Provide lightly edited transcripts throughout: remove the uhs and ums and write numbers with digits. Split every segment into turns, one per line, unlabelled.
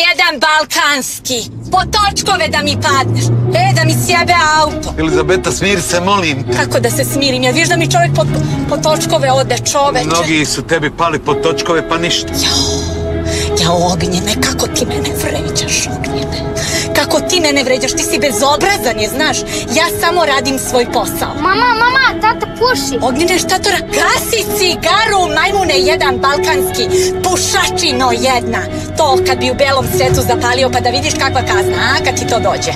jedan balkanski. Po točkove da mi padneš. Da mi sjebe auto.
Elizabeta, smiri se, molim te.
Kako da se smirim? Ja viš da mi čovjek po točkove ode, čoveče.
Mnogi su tebi pali po točkove, pa ništa.
Ja, Ognjene, kako ti mene vređaš, Ognjene? Kako ti mene vređaš? Ti si bezobrazan, je, znaš? Ja samo radim svoj posao.
Mama, tata puši.
Ognjene, šta to radi? Gasi cigaru, majmune, jedan balkanski. Pušačino jedna. To kad bi u belom svetu zapalio, pa da vidiš kakva kazna, a? Kad ti to dođe.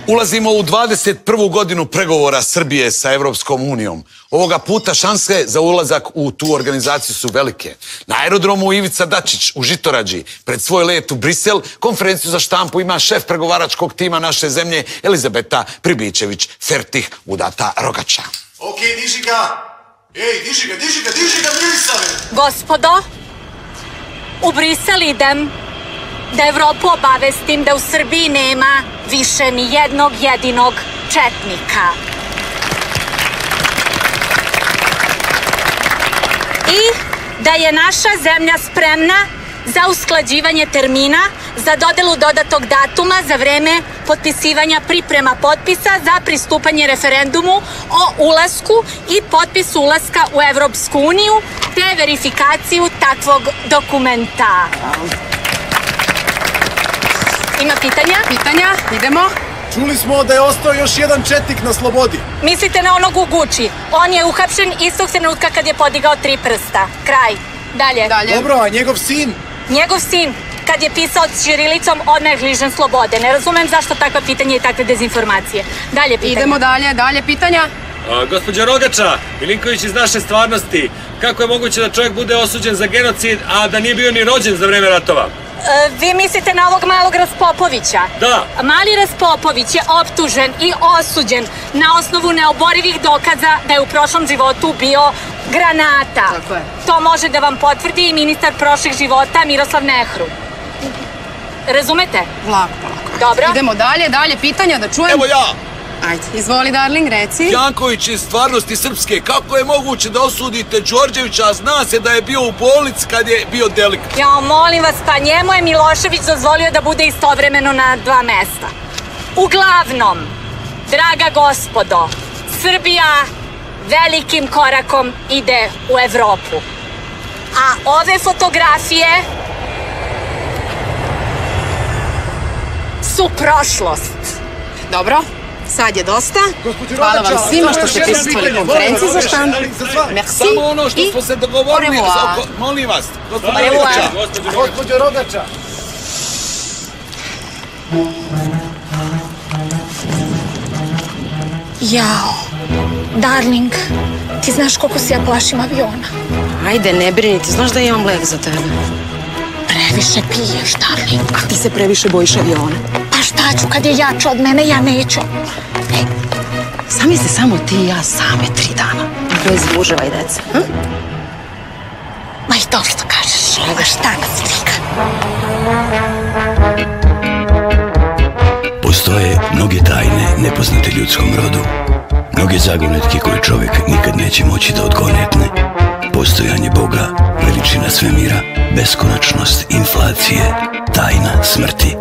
Ulazimo u 21. godinu pregovora Srbije sa Evropskom unijom. Ovoga puta šanse za ulazak u tu organizaciju su velike. Na aerodromu Ivica Dačić u Žitorađi pred svoj let u Brisel konferenciju za štampu ima šef pregovaračkog tima naše zemlje Elizabeta Pribičević-Fertih udata Rogača.
Okej, diži ga! Ej, diži ga, Milisave!
Gospodo, u Brisel idem da Evropu obavestim da u Srbiji nema više ni jednog jedinog četnika. I da je naša zemlja spremna za usklađivanje termina za dodelu dodatog datuma za vreme potpisivanja priprema potpisa za pristupanje referendumu o ulasku i potpisu ulaska u Evropsku uniju te verifikaciju takvog dokumenta. Ima pitanja?
Pitanja, idemo.
Čuli smo da je ostao još jedan četnik na slobodi.
Mislite na onog u Guči. On je uhapšen istog trenutka kad je podigao 3 prsta. Kraj. Dalje.
Dobro, a njegov sin?
Njegov sin, kad je pisao ćirilicom, odmah je lišen slobode. Ne razumem zašto takva pitanja i takve dezinformacije. Dalje pitanja.
Idemo dalje pitanja.
Gospođa Rogača, Milinković iz naše stvarnosti, kako je moguće da čovjek bude osuđen za genocid, a da nije bio ni rođen za vreme ratova?
Vi mislite na ovog malog Raspopovića?
Da.
Mali Raspopović je optužen i osuđen na osnovu neoborivih dokaza da je u prošlom životu bio granata.
Tako je.
To može da vam potvrdi i ministar prošlih života Miroslav Nehru. Razumete?
Polako.
Dobro.
Idemo dalje pitanja da čujem.
Evo ja!
Ajde, izvoli, darling, reci.
Janković iz stvarnosti srpske, kako je moguće da osudite Đorđevića, a zna se da je bio u bolnici kad je bio delikt?
Ja, molim vas, pa njemu je Milošević dozvolio da bude istovremeno na 2 mesta. Uglavnom, draga gospodo, Srbija velikim korakom ide u Evropu. A ove fotografije su prošlost.
Dobro. Sad je dosta. Hvala vam svima što ste prisustvovali konferenciji za štampu. Merci.
Samo ono što smo se dogovorili. Molim vas,
Gospođo Rogača.
Jao, darling, ti znaš koliko se ja plašim aviona.
Ajde, ne brini, ti znaš da imam lek za tebe.
Previše piješ, darling.
A ti se previše bojiš aviona.
Pa šta ću, kad je jače od mene, ja neću.
Zamisli samo ti i ja same 3 dana. Bez muževa i dece.
Ma i to što kažeš. Evo šta nas briga.
Postoje mnoge tajne nepoznate ljudskom rodu. Mnoge zagonetke koje čovjek nikad neće moći da odgonetne. Postojanje Boga, veličina svemira, beskonačnost inflacije, tajna smrti.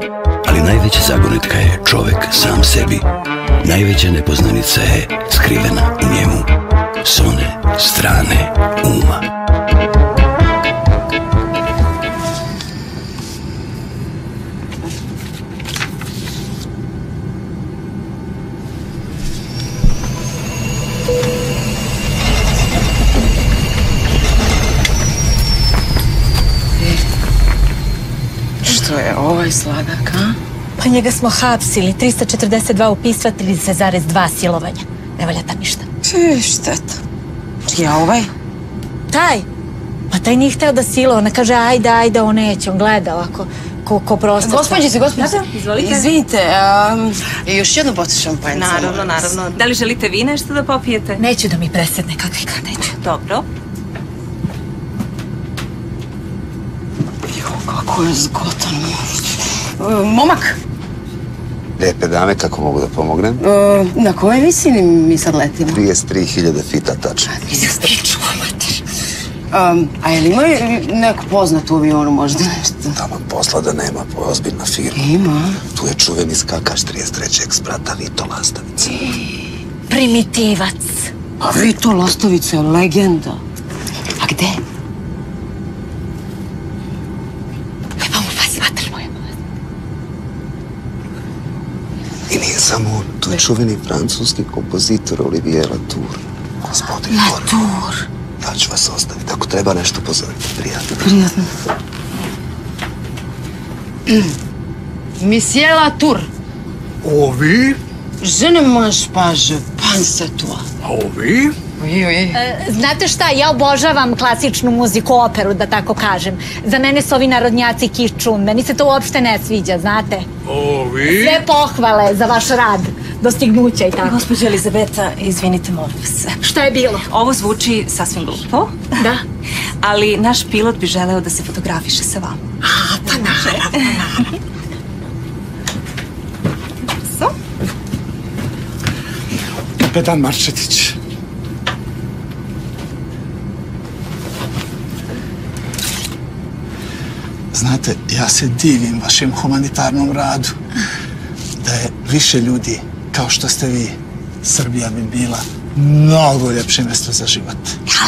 Ali najveća zagonetka je čovjek sam sebi. Najveća nepoznanica je skrivena u njemu. S one strane uma.
Što je ovaj sladak, a?
Pa njega smo hapsili, 342 upistva, 30,2 silovanja. Ne valja tam ništa.
Šteta. Ja ovaj?
Taj? Pa taj nije hteo da silova, ona kaže ajde, on neće, on gleda ovako. ko prostor.
Gospođice,
izvolite.
Izvinite, još jednu bocu šampanjca.
Naravno. Da li želite vi nešto da popijete?
Neću da mi presedne kakvi neću.
Dobro.
Kako je zgodan. Momak!
Lijepe dame, kako mogu da pomognem?
Na kojoj visini mi sad letimo?
33.000 fita tačno.
Pričuva, mater. A je li imaju neku poznatu avionu možda nešto?
Tamo posla da nema, ozbiljna firma.
Ima.
Tu je čuveni skakaš 33. eksprata Vito Lastavica.
Primitivac.
A Vito Lastavica je legenda. A gde?
I nije samo on, tu je čuveni francuski kompozitor Olivier Latour. Gospodin
Latour.
Ja ću vas ostaviti, ako treba nešto pozovite. Prijatno.
Prijatno. Monsieur Latour.
Oui.
Je ne mange pas, je pense à toi.
Oui.
Oui.
Znate šta, ja obožavam klasičnu muziku, operu, da tako kažem. Za mene su ovi narodnjaci kičun, meni se to uopšte ne sviđa, znate.
Oui.
Sve pohvale za vaš rad, dostignuća i tako.
Gospođa Elizabeta, izvinite, molim vas.
Šta je bilo?
Ovo zvuči sasvim glupo.
Da.
Ali naš pilot bi želeo da se fotografiše sa vama.
Pa naravno.
Kapetan Marčetić. Znate, ja se divim vašem humanitarnom radu. Da je više ljudi kao što ste vi, Srbija bi bila mnogo ljepše mjesto za život.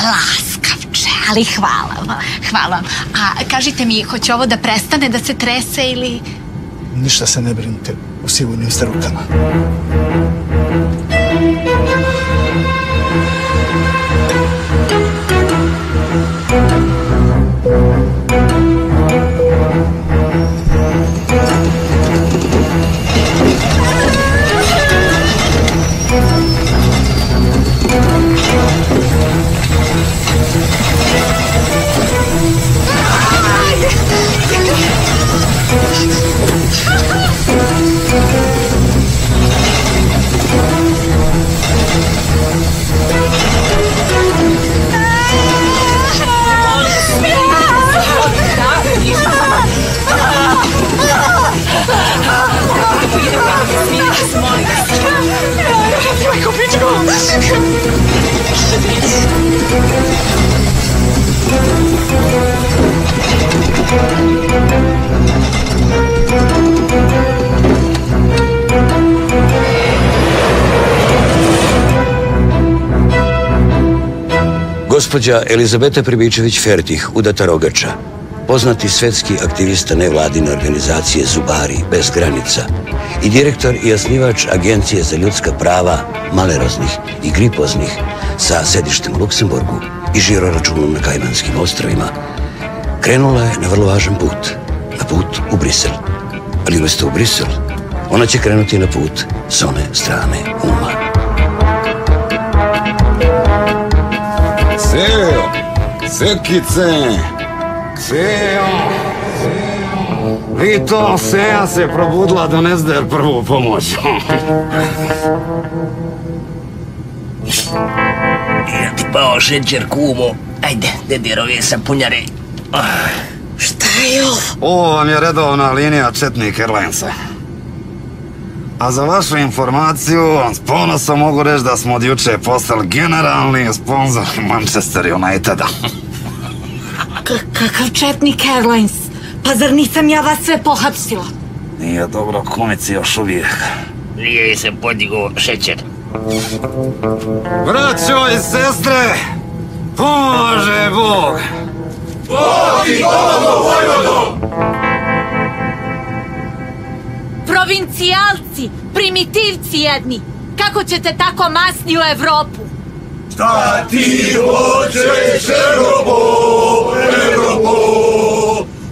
Laskavče, ali hvala vam. A kažite mi, hoće ovo da prestane da se trese ili...
Ništa se ne brinite, u sigurnim ste rukama.
Gospođa Elizabeta Pribičević-Fertih, udata rogača, poznati svetski aktivista nevladine organizacije Zubari bez granica i direktor i osnivač Agencije za ljudska prava maleroznih i gripoznih sa sedištem u Luksemburgu i žiroračunom na Kajmanskim ostrvima, krenula je na vrlo važan put, na put u Brisel. Ali umesto u Brisel, ona će krenuti na put s one strane uma.
Ceo, Cekice, Ceo, Vito, Seja se probudila da ne zdaje prvu pomoć.
Ja ti pao šećer, kumo. Ajde, dedirovi sapunjare.
Šta je ovo?
Ovo vam je redovna linija Četnik Airlinesa. A za vašu informaciju, s ponosom mogu reći da smo od juče postali generalni sponzor Manchester Uniteda.
Kakav Četnik Airlines? Pa zar nisam ja vas sve pohapsila?
Nije dobro kumici još uvijek.
Nije se podigao šećer.
Braćo i sestre, pomaže Bog!
Bog ti pomogu, Vojvodo!
Provincijalci, primitivci jedni, kako ćete tako masni u Evropu?
Šta ti hoćeš, Evropo,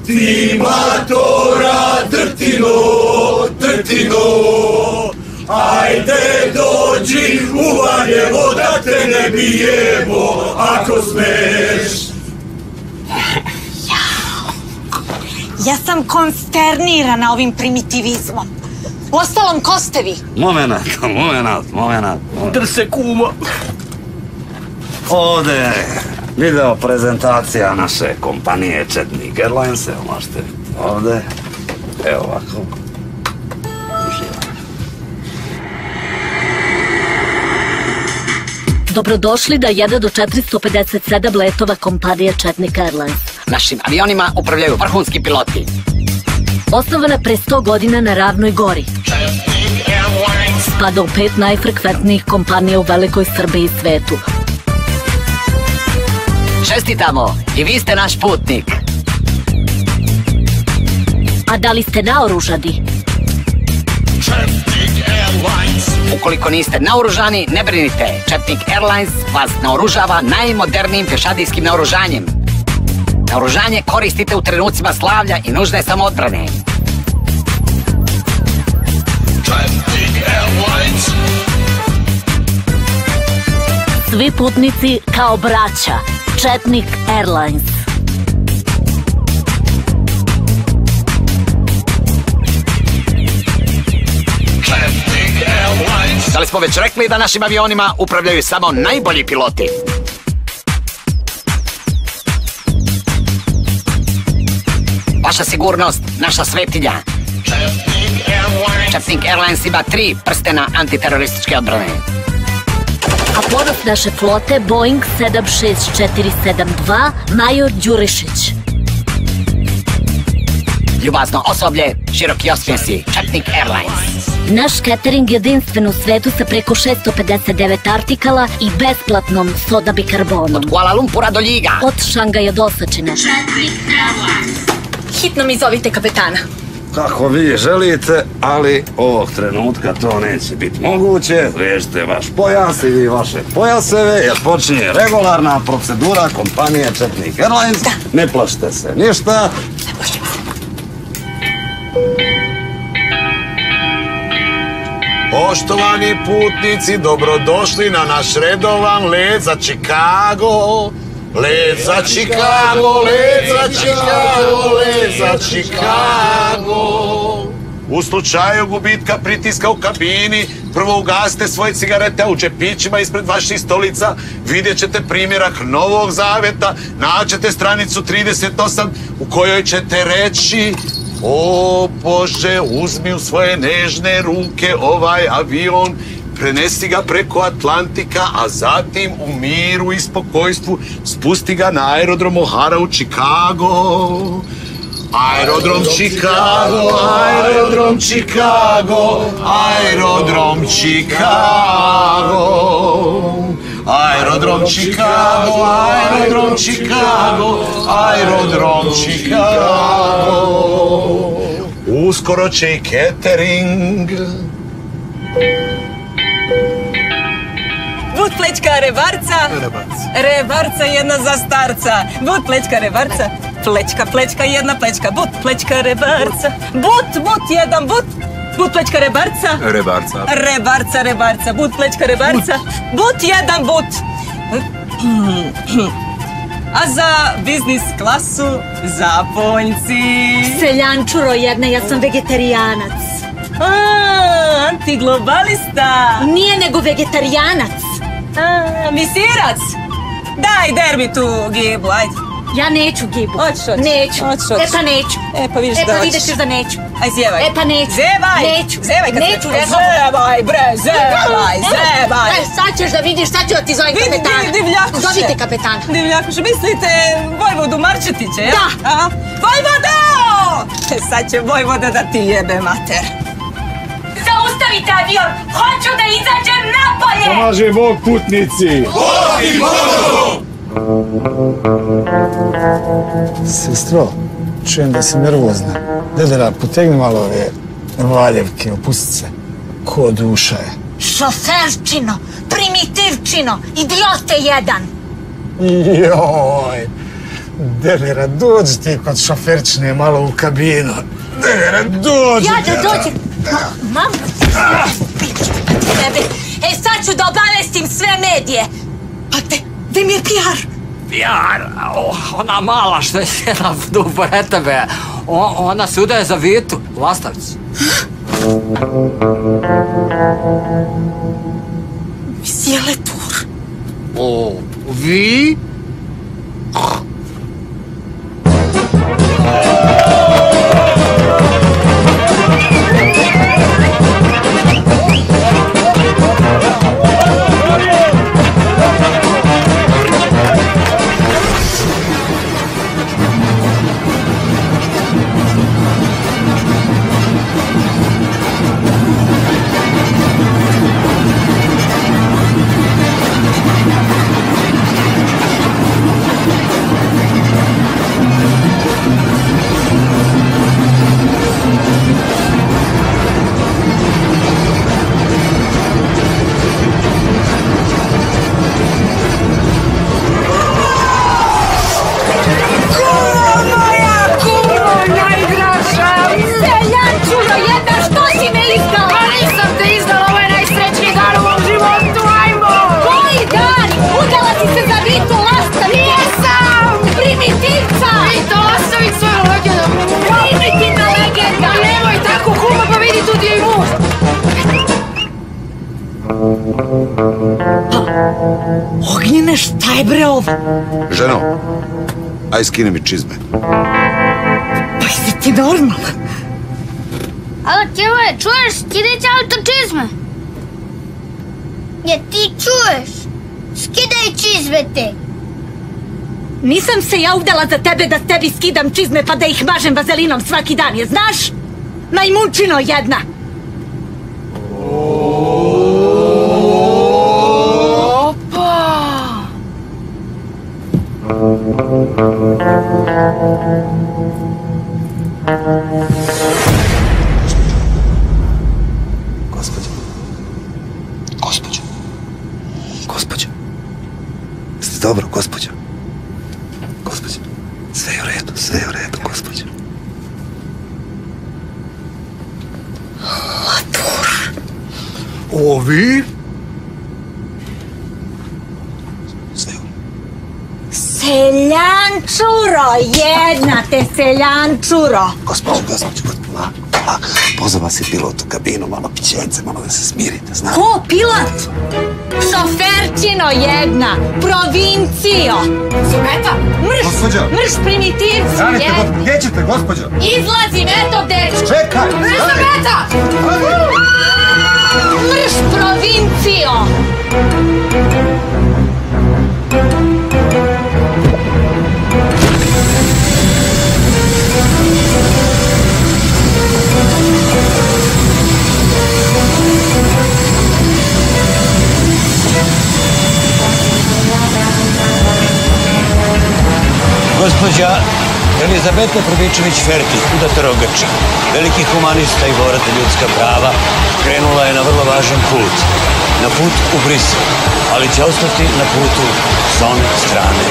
ti matora drtino, ajde dođi u Valjevo da te ne bijemo, ako smeš.
Ja sam konsternirana ovim primitivizmom. Uostalom, ko ste vi?
Momenat.
Drse kumo.
Ovdje je video prezentacija naše kompanije Četnik Airlines. Evo možete vidjeti ovdje. Evo ovako.
Dobrodošli na 1 do 457 letova kompanije Četnik Airlines.
Našim avionima upravljaju vrhunski piloti.
Osnovana pre 100 godina na Ravnoj gori. Spada u 5 najfrekventnijih kompanija u velikoj Srbiji i svetu.
Čestitamo, i vi ste naš putnik.
A da li ste naoružani?
Ukoliko niste naoružani, ne brinite. Četnik Airlines vas naoružava najmodernijim pešadijskim naoružanjem. Naoružanje koristite u trenucima slavlja i nužne samoodbrane.
Svi putnici kao braća. Četnik Airlines.
Da li smo već rekli da našim avionima upravljaju samo najbolji piloti? Vaša sigurnost, naša svetinja. Četnik Airlines ima 3 prstena antiterorističke odbrane.
A ponos naše flote Boeing 76472 Major Đurišić.
Ljubazno osoblje, široki osmjesi, Četnik Airlines.
Naš catering jedinstven u svetu sa preko 659 artikala i besplatnom soda bikarbonom.
Od Kuala Lumpura do Ljiga.
Od Šangaja do Osočine.
Hitno mi zovite kapetana.
Kako vi želite, ali ovog trenutka to neće biti moguće. Vežite vaš pojas i vaše pojaseve jer počinje regularna procedura kompanije Četnik Airlines. Ne plašite se ništa.
Ne plašim se.
Poštovani putnici, dobrodošli na naš redovan let za Chicago. Let za Chicago, let za Chicago, let za Chicago. U slučaju gubitka pritiska u kabini, prvo ugasite svoje cigarete u džepićima ispred vaših stolica, vidjet ćete primjerak Novog Zaveta, naćete stranicu 38 u kojoj ćete reći: o Bože, uzmi u svoje nežne ruke ovaj avion, prenesi ga preko Atlantika, a zatim u miru i spokojstvu spusti ga na aerodrom O'Hara u Chicago. Aerodrom Chicago, aerodrom Chicago, aerodrom Chicago. Aerodrom Chicago, aerodrom Chicago, aerodrom Chicago. Uskoro će i catering.
But plećka rebarca. Rebarca jedna za starca. But plećka rebarca. Plećka jedna plećka. But plećka rebarca. But jedan but. But plećka rebarca. Rebarca. But plećka rebarca. But jedan but. A za biznis klasu zapoljci.
Seljančuro jedna, ja sam vegetarijanac.
Antiglobalista.
Nije nego vegetarijanac.
Misirac. Daj, derbi tu gibu, ajde.
Ja neću gibu.
Hoćeš.
Neću. E pa neću.
E pa vidiš da hoćeš.
vidjet ćeš da neću.
Aj zjevaj.
E pa neću.
Zevaj.
Neću.
Zevaj kad
neću,
se čuje. Zevaj bre, zevaj.
Sad ćeš da vidiš, sad ću da ti zovem kapetana.
Divljakuše.
Zovite kapetana.
Divljakuše, mislite Vojvodu Marčetića, ja?
Da.
Vojvodo! Sad će Vojvoda da ti jebe mater.
Zaustavite avion, hoću da izađem napolje!
Pomaže Bog putnici!
Bog i Bogu!
Sestro, čujem da si nervozna. Dedera, potegni malo ove valjevke, opusti se. Ko duša je?
Šoferčino, primitivčino, idiote jedan!
Joj, Dedera, dođi ti kod šoferčine malo u kabinu. Dedera, dođi!
Ja da dođem! Mam, sad ću da obavestim sve medije.
Pa gde mi je PR?
PR, ona mala što je sjela tu pored tebe,
Ona se udaje za Vitu, Lastavci.
Monsieur Letour.
O, vi?
Ognjene, šta je bre ovo?
Ženo, aj skini mi čizme.
Pa jesi ti normalan?
Alo, Kiroje, čuješ? Skidaj ti auto čizme. Je, ti čuješ? Skidaj čizme te.
Nisam se ja udala za tebe da tebi skidam čizme pa da ih mažem vazelinom svaki dan, je znaš? Majmunčino jedna!
Gospođo. Jeste dobro, gospođo? Gospođo. Sve je u redu, gospođo.
Latour.
Ovi?
Seljančuro, jedna te seljančuro!
Gospođo. Pozva si pilot u kabinu, malo pićence, malo da se smirite, znaš?
Ko, pilot? Šoferčino jedna, provincijo!
Zumeta?
Mrš primitivci, jedna!
Gdje ćete, gospođo?
Izlazim, eto dečko!
Čekaj!
Zumeta!
Mrš provincijo!
Gospođa Elizabeta Prvičević-Ferti, udata Rogača, veliki humanista i borac za ljudska prava, krenula je na vrlo važan put, na put u Brisel, ali će ostati na putu s one strane